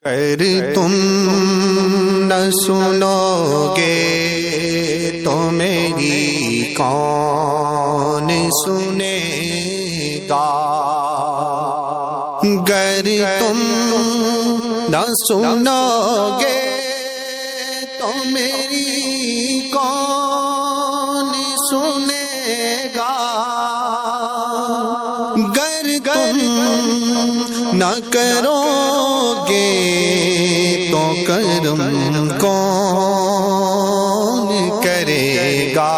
اگر تم نہ سنو گے تو میری کون سنے گا؟ اگر تم نہ سنو گے تو میری کون سنے گا؟ اگر تم نہ کرو گے تو کرم کون کرے گا؟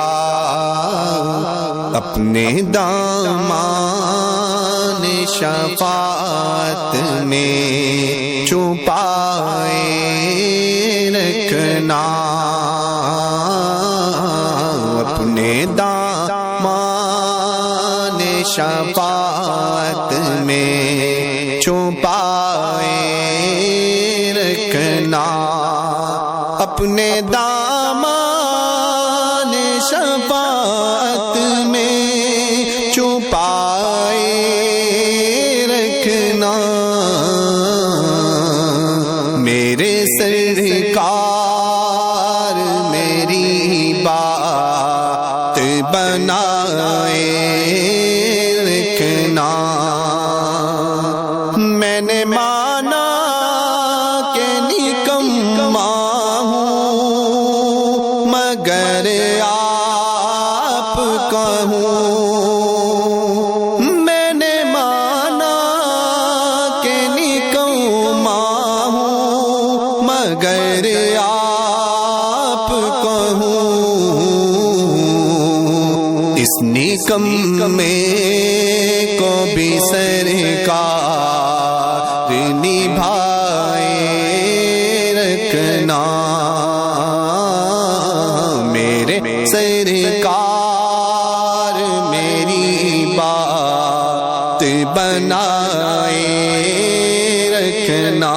اپنے دامان شفاعت میں چھپائے رکھنا، اپنے دامان شفاعت میں چھپائے رکھنا، اپنے دامان شفاعت میں چھپائے رکھنا۔ میرے سرکار میری بات بنائے رکھنا۔ میں نے مانا کہ نکما ہوں مگر آپ کا ہوں، میں نے مانا کہ نکما ہوں مگر آپ کا ہوں۔ اس نکمے کو بھی سرکار نبھائے رکھنا۔ میرے سرکار میری بات بنائے رکھنا۔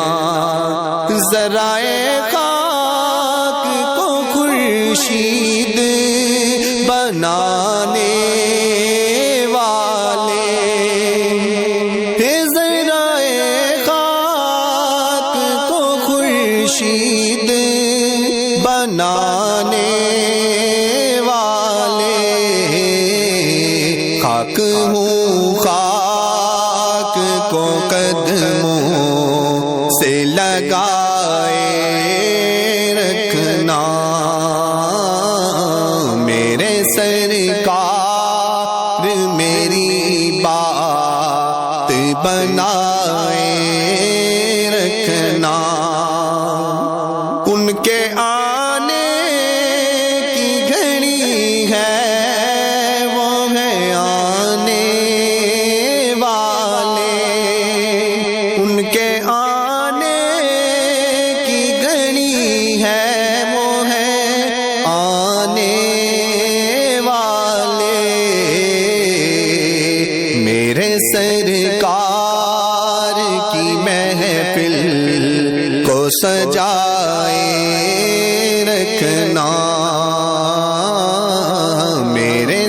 ذرائع خاک کو خورشید بنانے خورشید بنانے والے، خاک ہوں خاک کو قدموں سے لگائے رکھنا۔ میرے سرکار میری بات بنائے رکھنا۔ ان کے آنے کی گھڑی ہے، وہ ہے آنے والے۔ ان کے آنے کی گھڑی ہے، وہ ہے آنے والے۔ میرے سرکار کی محفل کو سجائے رکھنا۔ میرے